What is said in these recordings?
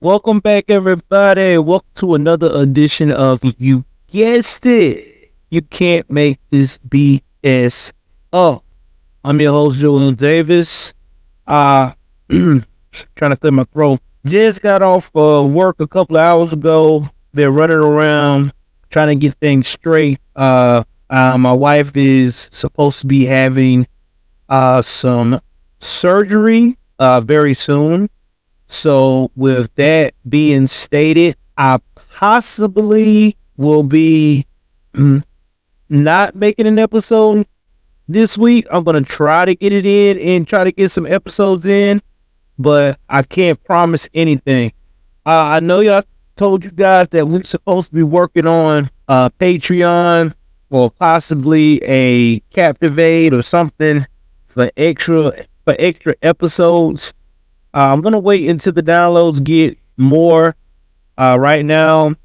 Welcome back, everybody. Welcome to another edition of You Guessed It. You can't make this BS up. I'm your host, Julian Davis. Trying to clear my throat. Just got off work a couple of hours ago. Been running around trying to get things straight. My wife is supposed to be having some surgery very soon. So with that being stated, I possibly will be not making an episode this week. I'm going to try to get it in and try to get some episodes in, but I can't promise anything. I know y'all told you guys that we're supposed to be working on Patreon or possibly a Captivate or something for extra episodes. I'm going to wait until the downloads get more. Right now,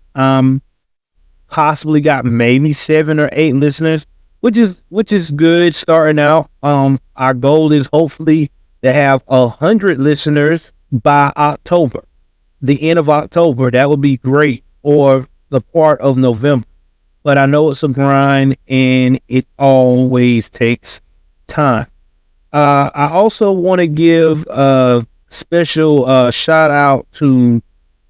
possibly got maybe 7 or 8 listeners, which is good starting out. Our goal is hopefully to have 100 listeners by October, the end of October. That would be great, or the part of November. But I know it's a grind and it always takes time. I also want to give special shout out to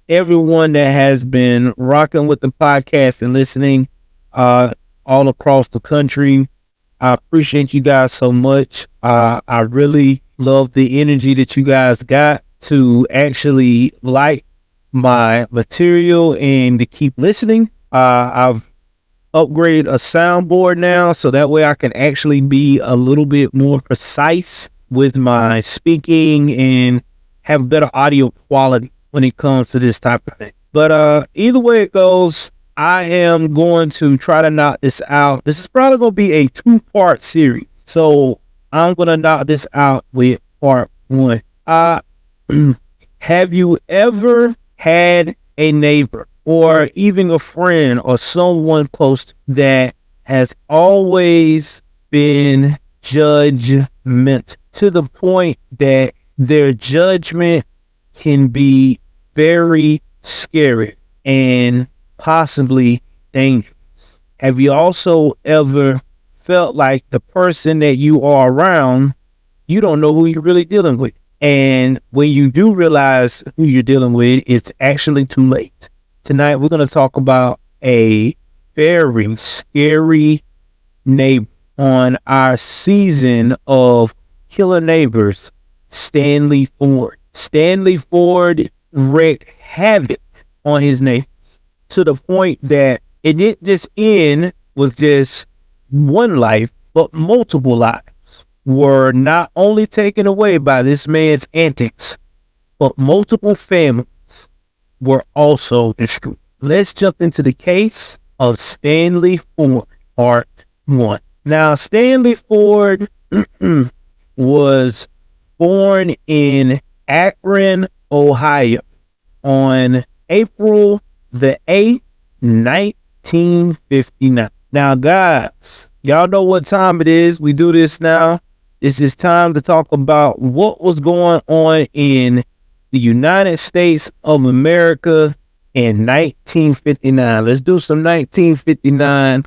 everyone that has been rocking with the podcast and listening all across the country. I appreciate you guys so much. I really love the energy that you guys got to actually like my material and to keep listening. I've upgraded a soundboard now, so that way I can actually be a little bit more precise with my speaking and have better audio quality when it comes to this type of thing. But either way it goes, I am going to try to knock this out. This is probably going to be a 2-part series. So I'm going to knock this out with part 1. Have you ever had a neighbor or even a friend or someone close that has always been judgmental to the point that their judgment can be very scary and possibly dangerous? Have you also ever felt like the person that you are around, you don't know who you're really dealing with? And when you do realize who you're dealing with, it's actually too late. Tonight, we're going to talk about a very scary neighbor on our season of Killer Neighbors, Stanley Ford. Stanley Ford wreaked havoc on his neighbors to the point that it didn't just end with just one life, but multiple lives were not only taken away by this man's antics, but multiple families were also destroyed. Let's jump into the case of Stanley Ford, part 1. Now, Stanley Ford was born in Akron, Ohio on April the 8th, 1959. Now, guys, y'all know what time it is. We do this now. This is time to talk about what was going on in the United States of America in 1959. Let's do some 1959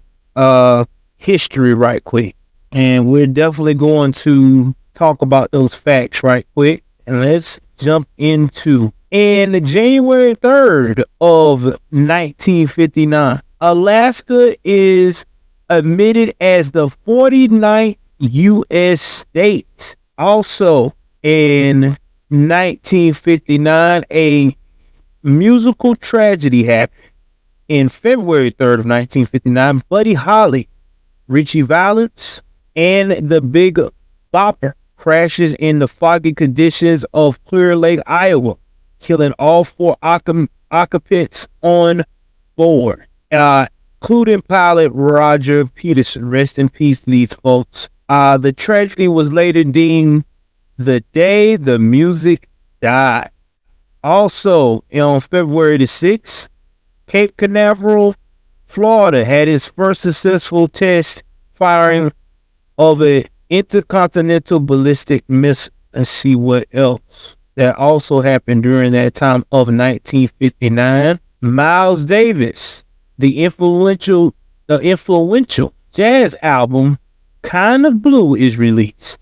history right quick. And we're definitely going to talk about those facts right quick. And let's jump into. In January 3rd of 1959, Alaska is admitted as the 49th U.S. state. Also in 1959, a musical tragedy happened. In February 3rd of 1959, Buddy Holly, Richie Valens, and the Big Bopper crashes in the foggy conditions of Clear Lake, Iowa, killing all 4 occupants on board, including pilot Roger Peterson. Rest in peace to these folks. The tragedy was later deemed the day the music died. Also, on February the 6th, Cape Canaveral, Florida had its first successful test firing of an intercontinental ballistic missile. Let's see what else. That also happened during that time of 1959. Miles Davis, the influential jazz album Kind of Blue is released.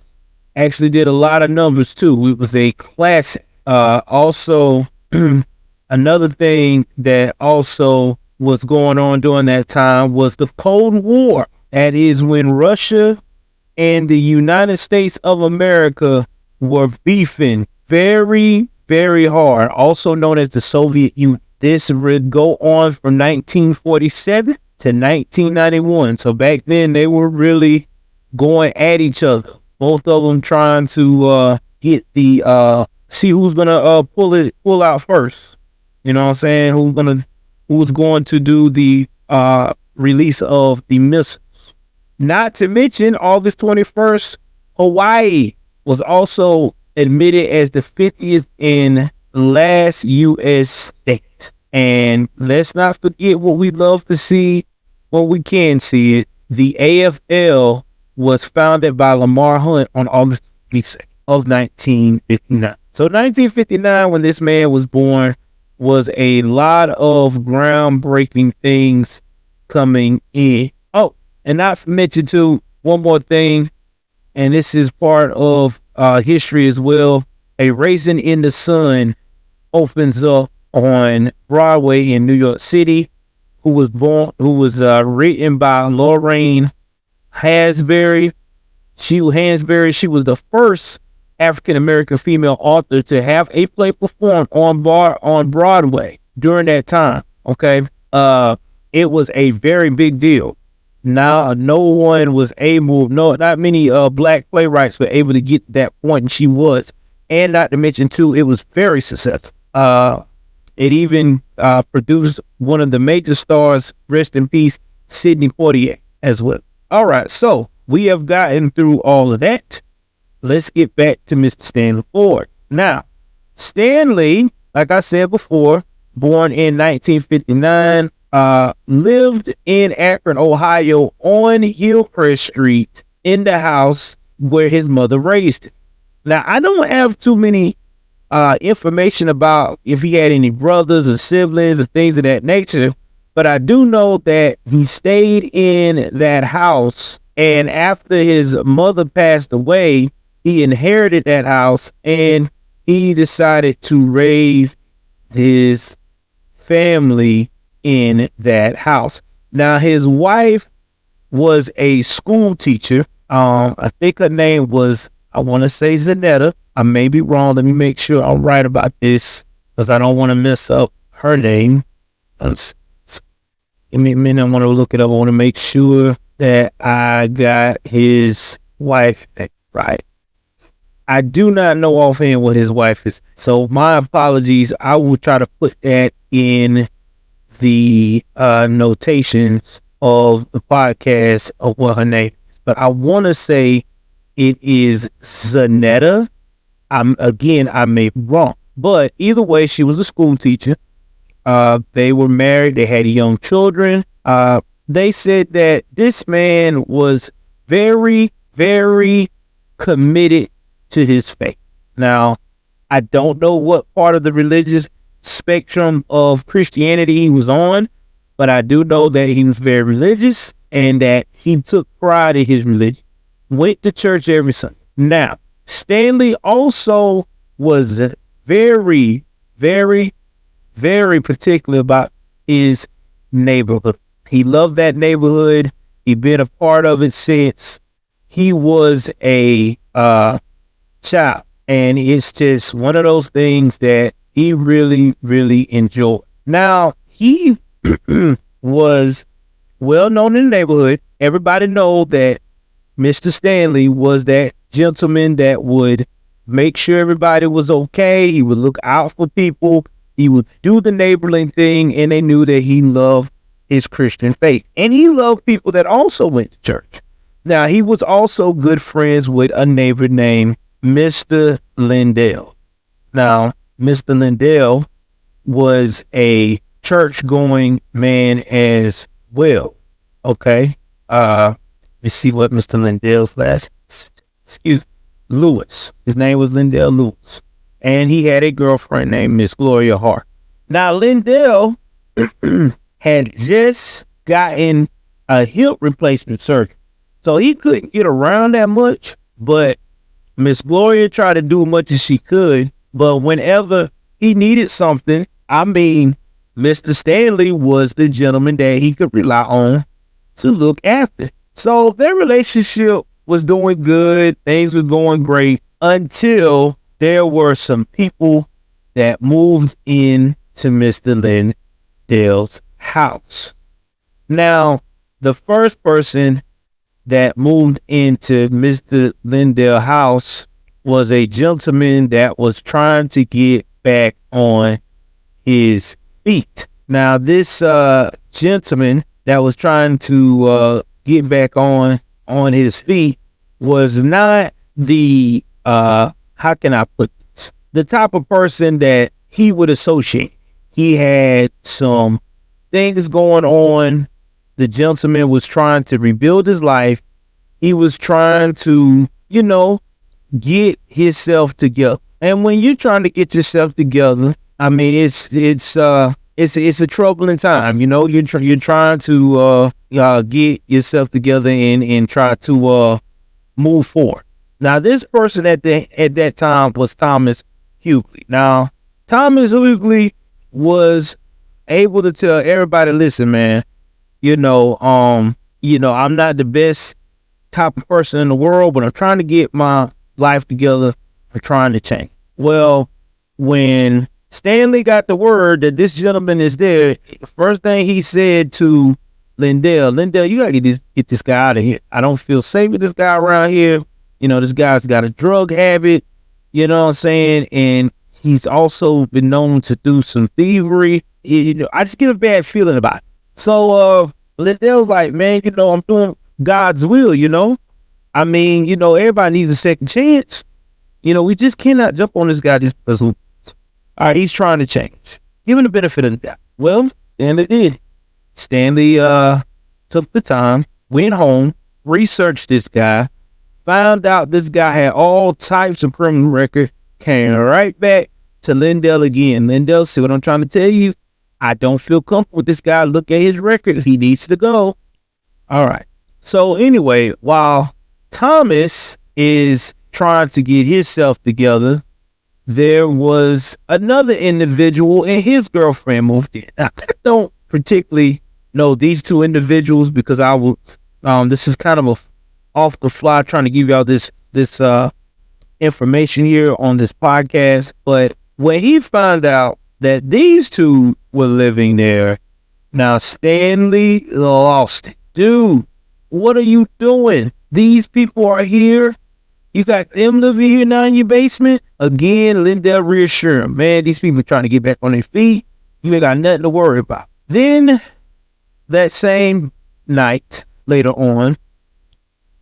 Actually did a lot of numbers too. It was a classic. Also, another thing that also was going on during that time was the Cold War. That is when Russia and the United States of America were beefing very, very hard, also known as the Soviet Union. This would go on from 1947 to 1991. So back then they were really going at each other. Both of them trying to get the see who's gonna pull out first. You know what I'm saying? Who's going to do the release of the missiles? Not to mention, August 21st, Hawaii was also admitted as the 50th and last U.S. state. And let's not forget what we love to see when we can see it. The AFL was founded by Lamar Hunt on August 26th of 1959. So 1959, when this man was born, was a lot of groundbreaking things coming in. Oh, and not to mention too, one more thing, and this is part of history as well. A Raisin in the Sun opens up on Broadway in New York City, who was written by Lorraine Hansberry. She was the first African-American female author to have a play performed on Broadway during that time. Okay. It was a very big deal. Now, not many black playwrights were able to get to that point, and she was. And not to mention, too, it was very successful. It even produced one of the major stars, rest in peace, Sidney Poitier, as well. All right, so we have gotten through all of that. Let's get back to Mr. Stanley Ford. Now, Stanley, like I said before, born in 1959, lived in Akron, Ohio, on Hillcrest Street in the house where his mother raised him. Now, I don't have too many information about if he had any brothers or siblings or things of that nature, but I do know that he stayed in that house, and after his mother passed away, he inherited that house, and he decided to raise his family in that house. Now, his wife was a school teacher. I think her name was, I want to say Zanetta. I may be wrong. Let me make sure I'm right about this, because I don't want to mess up her name. Give me a minute. I want to look it up. I want to make sure that I got his wife right. I do not know offhand what his wife is, so my apologies. I will try to put that in the notations of the podcast of what her name is. But I want to say it is Zanetta. I may be wrong. But either way, she was a school teacher. They were married. They had young children. They said that this man was very, very committed to his faith. Now, I don't know what part of the religious spectrum of Christianity he was on, but I do know that he was very religious and that he took pride in his religion. Went to church every Sunday. Now, Stanley also was very, very, very particular about his neighborhood. He loved that neighborhood. He'd been a part of it since he was a child. And it's just one of those things that he really, really enjoyed. Now, he was well known in the neighborhood. Everybody know that Mr. Stanley was that gentleman that would make sure everybody was okay. He would look out for people. He would do the neighborly thing, and they knew that he loved his Christian faith. And he loved people that also went to church. Now, he was also good friends with a neighbor named Mr. Lindell. Now, Mr. Lindell was a church-going man as well. Okay. Let's see what Mr. Lindell's Lewis. His name was Lindell Lewis. And he had a girlfriend named Miss Gloria Hart. Now, Lindell had just gotten a hip replacement surgery. So he couldn't get around that much, but Miss Gloria tried to do much as she could. But whenever he needed something, Mr. Stanley was the gentleman that he could rely on to look after. So their relationship was doing good. Things was going great until there were some people that moved in to Mr. Lindell's house. Now, the first person that moved into Mr. Lindell's house was a gentleman that was trying to get back on his feet. Now, this gentleman that was trying to get back on his feet was not the, how can I put this? The type of person that he would associate. He had some things going on. The gentleman was trying to rebuild his life. He was trying to, get himself together. And when you're trying to get yourself together, it's a troubling time. You're trying to get yourself together and try to move forward. Now, this person at that time was Thomas Hughley. Now, Thomas Hughley was able to tell everybody, listen, man, I'm not the best type of person in the world, but I'm trying to get my life together. I'm trying to change. Well, when Stanley got the word that this gentleman is there, the first thing he said to Lindell, you gotta get this guy out of here. I don't feel safe with this guy around here. This guy's got a drug habit, you know what I'm saying? And he's also been known to do some thievery. I just get a bad feeling about it. So Lindell's like, man, I'm doing God's will, everybody needs a second chance. We just cannot jump on this guy just because all right, he's trying to change. Give him the benefit of the doubt. Well, Stanley did. Stanley took the time, went home, researched this guy, found out this guy had all types of criminal record, came right back to Lindell again. Lindell said, what I'm trying to tell you, I don't feel comfortable with this guy. Look at his record. He needs to go. All right. So anyway, while Thomas is trying to get himself together, there was another individual and his girlfriend moved in. Now, I don't particularly know these two individuals because I was, this is kind of a off the fly trying to give y'all this information here on this podcast. But when he found out that these two were living there, now Stanley lost it. Dude, what are you doing? These people are here. You got them living here now in your basement? Again, Lindell reassured him, man, these people are trying to get back on their feet. You ain't got nothing to worry about. Then that same night, later on,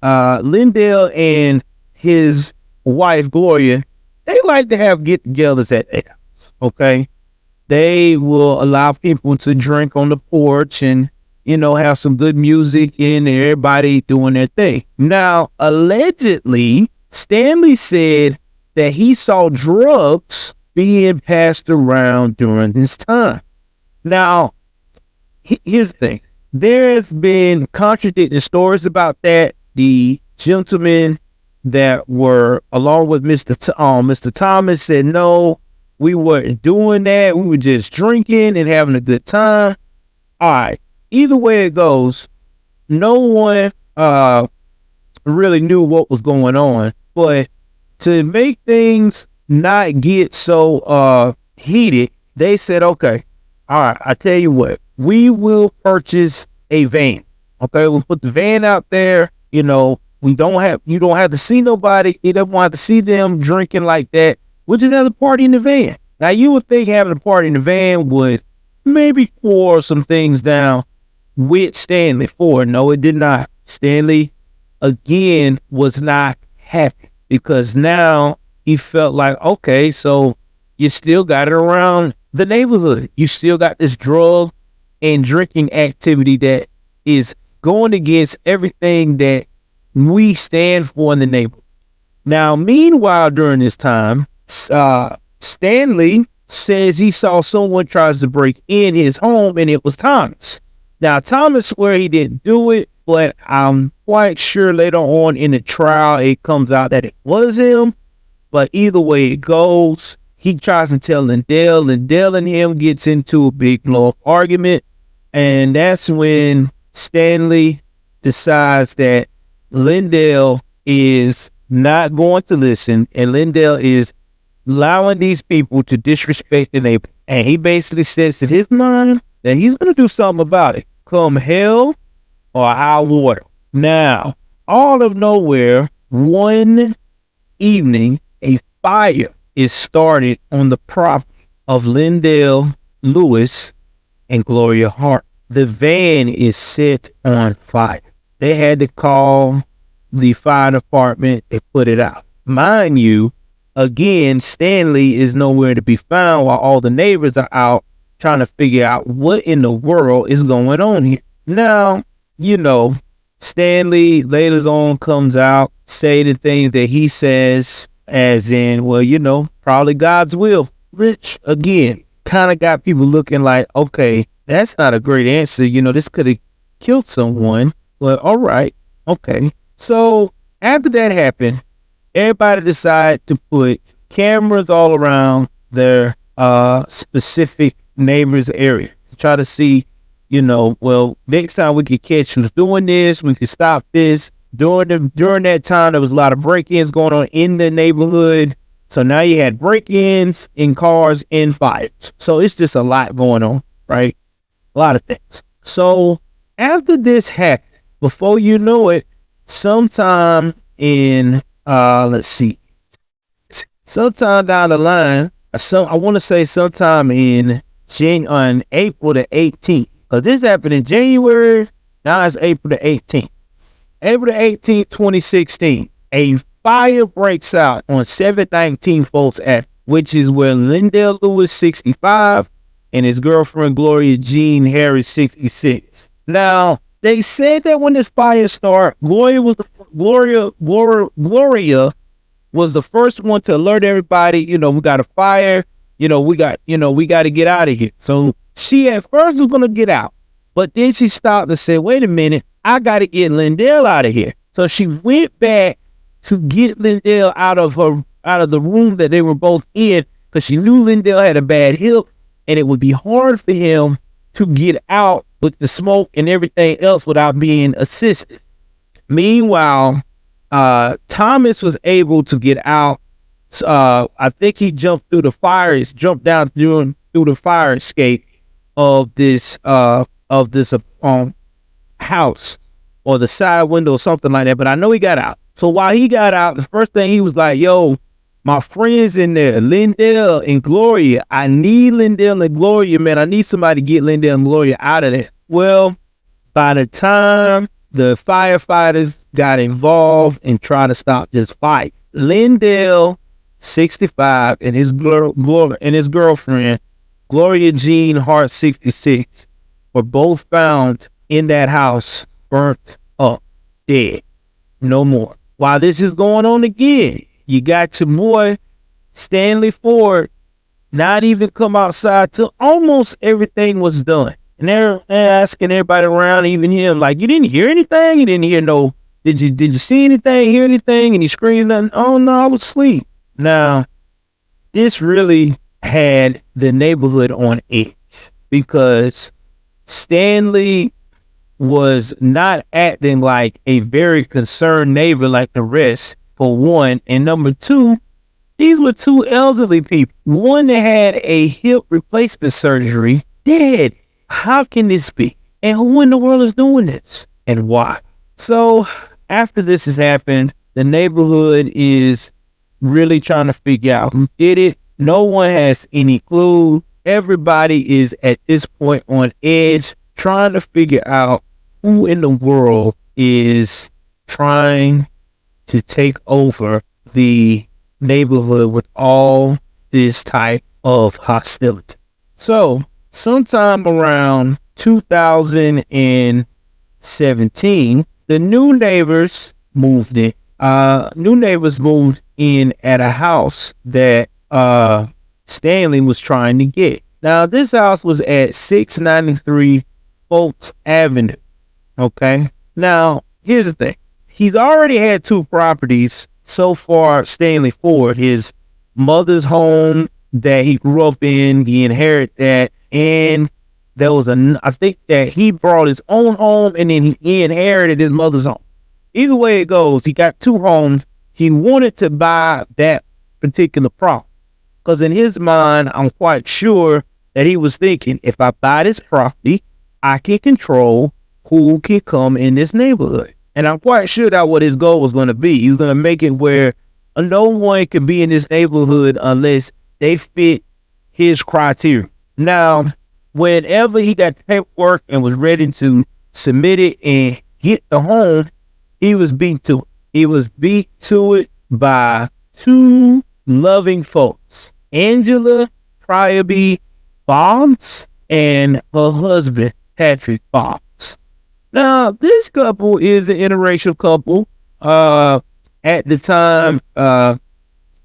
Lindell and his wife, Gloria, they like to have get-togethers at their house, okay? They will allow people to drink on the porch and, have some good music and everybody doing their thing. Now, allegedly, Stanley said that he saw drugs being passed around during this time. Now, here's the thing. There's been contradicting stories about that. The gentlemen that were along with Mr. Thomas said, no, we weren't doing that. We were just drinking and having a good time. All right. Either way it goes, no one really knew what was going on. But to make things not get so heated, they said, okay, all right, I tell you what, we will purchase a van. Okay, we'll put the van out there. You don't have to see nobody. You don't want to see them drinking like that. We'll just have a party in the van. Now, you would think having a party in the van would maybe pour some things down with Stanley Ford. No, it did not. Stanley, again, was not happy because now he felt like, okay, so you still got it around the neighborhood. You still got this drug and drinking activity that is going against everything that we stand for in the neighborhood. Now, meanwhile, during this time, Stanley says he saw someone tries to break in his home, and it was Thomas. Now, Thomas swear he didn't do it, but I'm quite sure later on in the trial it comes out that it was him. But either way it goes, he tries to tell Lindell. Lindell and him gets into a big long argument, and that's when Stanley decides that Lindell is not going to listen, and Lindell is allowing these people to disrespect the neighbor. And he basically says in his mind that he's going to do something about it, come hell or high water. Now, all of nowhere, one evening, a fire is started on the property of Lindell Lewis and Gloria Hart. The van is set on fire. They had to call the fire department. They put it out. Mind you, again, Stanley is nowhere to be found while all the neighbors are out trying to figure out what in the world is going on here. Now, you know, Stanley later on comes out, say the things that he says, as in, well, you know, probably God's will. Which, again, kind of got people looking like, okay, that's not a great answer. You know, this could have killed someone. But all right, okay. So after that happened, everybody decided to put cameras all around their specific neighbor's area to try to see, you know, well, next time we could catch who's doing this, we could stop this. During that time, there was a lot of break-ins going on in the neighborhood. So now you had break-ins in cars and fires. So it's just a lot going on, right? A lot of things. So after this happened, before you know it, sometime in, sometime down the line, I want to say sometime on April the 18th, because this happened in January, now it's April the 18th. April the 18th, 2016, a fire breaks out on 719 Folks Avenue, which is where Lindell Lewis, 65, and his girlfriend Gloria Jean Harris, 66. Now, they said that when this fire started, Gloria was the first one to alert everybody, you know, we got a fire, you know, we got to get out of here. So she at first was going to get out, but then she stopped and said, wait a minute, I got to get Lindell out of here. So she went back to get Lindell out of the room that they were both in, because she knew Lindell had a bad hip and it would be hard for him to get out with the smoke and everything else without being assisted. Meanwhile, Thomas was able to get out. I think he jumped through the fire, jumped down through the fire escape of this house or the side window or something like that. But I know he got out. So while he got out, the first thing he was like, yo, my friends in there, Lindell and Gloria, I need Lindell and Gloria, man. I need somebody to get Lindell and Gloria out of there. Well, by the time the firefighters got involved and tried to stop this fight, Lindell, 65, and his girlfriend, Gloria Jean Hart, 66, were both found in that house, burnt up, dead, no more. While this is going on again, you got your boy Stanley Ford not even come outside till almost everything was done. And they're asking everybody around, even him, like, you didn't hear anything? You didn't hear no, did you see anything, hear anything? And he screamed, oh no, I was asleep. Now, this really had the neighborhood on edge, because Stanley was not acting like a very concerned neighbor like the rest, for one. And number two, these were two elderly people. One that had a hip replacement surgery, dead. How can this be? And who in the world is doing this? And why? So after this has happened, the neighborhood is really trying to figure out who did it. No one has any clue. Everybody is at this point on edge, trying to figure out who in the world is trying to take over the neighborhood with all this type of hostility. So sometime around 2017, the new neighbors moved in. New neighbors moved in at a house that Stanley was trying to get. Now, this house was at 693 Fultz Avenue. Okay. Now, here's the thing. He's already had 2 properties so far. Stanley Ford, his mother's home that he grew up in, he inherited that, and there was I think that he brought his own home, and then he inherited his mother's home. Either way it goes, he got 2 homes. He wanted to buy that particular property because in his mind, I'm quite sure that he was thinking, if I buy this property, I can control who can come in this neighborhood. And I'm quite sure that what his goal was going to be. He was going to make it where no one could be in this neighborhood unless they fit his criteria. Now, whenever he got paperwork and was ready to submit it and get the home, he was beat to it. He was beat to it by 2 loving folks, Angela Priorby Boggs and her husband, Patrick Boggs. Now, this couple is an interracial couple. At the time,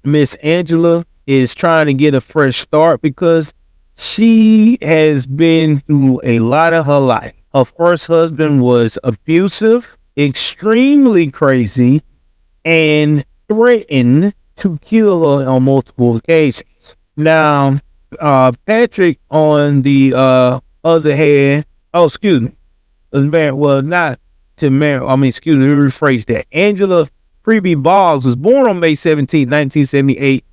Miss Angela is trying to get a fresh start because she has been through a lot of her life. Her first husband was abusive, extremely crazy, and threatened to kill her on multiple occasions. Now, Patrick, on the other hand, let me rephrase that. Angela Priorby Boggs was born on May 17, 1978,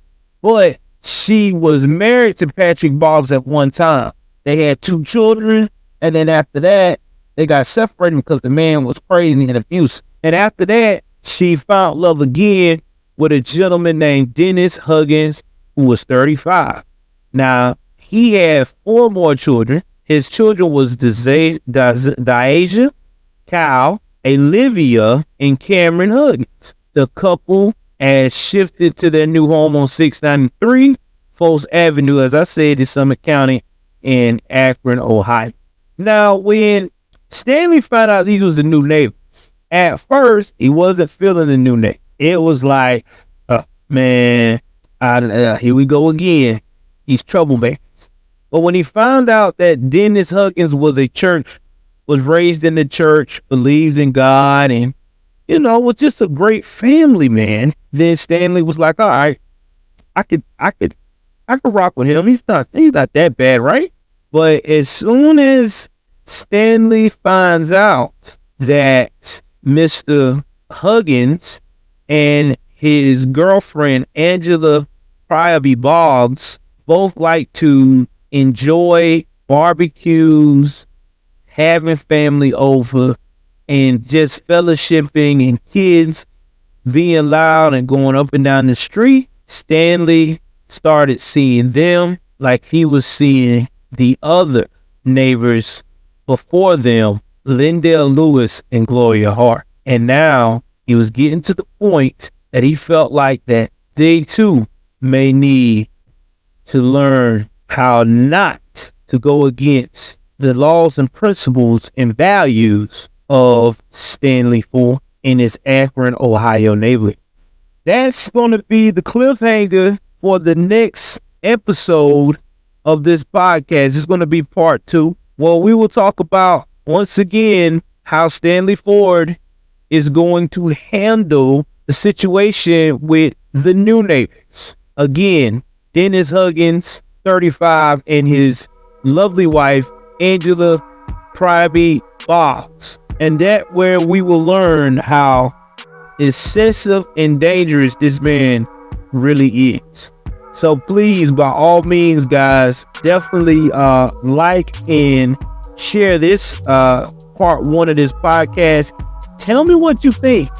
but she was married to Patrick Boggs at one time. They had 2 children, and then after that, they got separated because the man was crazy and abusive. And after that, she found love again with a gentleman named Dennis Huggins, who was 35. Now, he had 4 more children. His children was Deasia, Kyle, Olivia, and Cameron Huggins. The couple has shifted to their new home on 693 Fultz Avenue, as I said, in Summit County in Akron, Ohio. Now, when Stanley found out he was the new neighbor, at first, he wasn't feeling the new neighbor. It was like, here we go again. He's troublemakers. But when he found out that Dennis Huggins was raised in the church, believed in God, and, was just a great family man, then Stanley was like, all right, I could rock with him. He's not that bad, right? But as soon as Stanley finds out that Mr. Huggins and his girlfriend, Angela Priorby Boggs, both like to enjoy barbecues, having family over, and just fellowshipping and kids being loud and going up and down the street, Stanley started seeing them like he was seeing the other neighbors before them, Lindell Lewis and Gloria Hart. And now he was getting to the point that he felt like that they too may need to learn how not to go against the laws and principles and values of Stanley Ford in his Akron, Ohio neighborhood. That's going to be the cliffhanger for the next episode of this podcast. It's going to be part 2. Well, we will talk about, once again, how Stanley Ford is going to handle the situation with the new neighbors. Again, Dennis Huggins, 35, and his lovely wife, Angela Priorby Boggs. And that where we will learn how excessive and dangerous this man really is. So please, by all means, guys, definitely like and share this part 1 of this podcast. Tell me what you think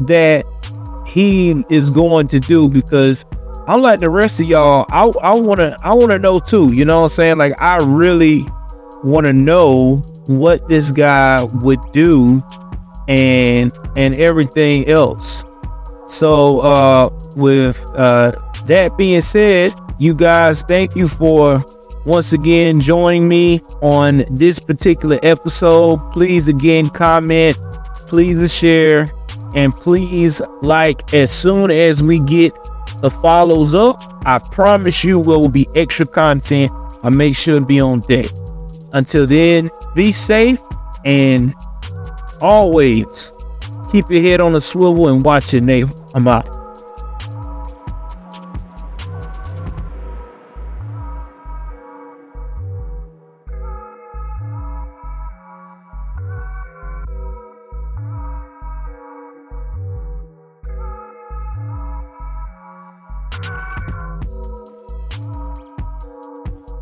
that he is going to do, because unlike the rest of y'all, I want to know too. You know what I'm saying? Like, I really want to know what this guy would do and everything else. So with that being said, You guys, thank you for once again joining me on this particular episode. Please again comment, please share, and please like. As soon as we get the follows up, I promise you there will be extra content. I'll make sure to be on deck. Until then, be safe and always keep your head on a swivel and watch your neighbor. I'm out.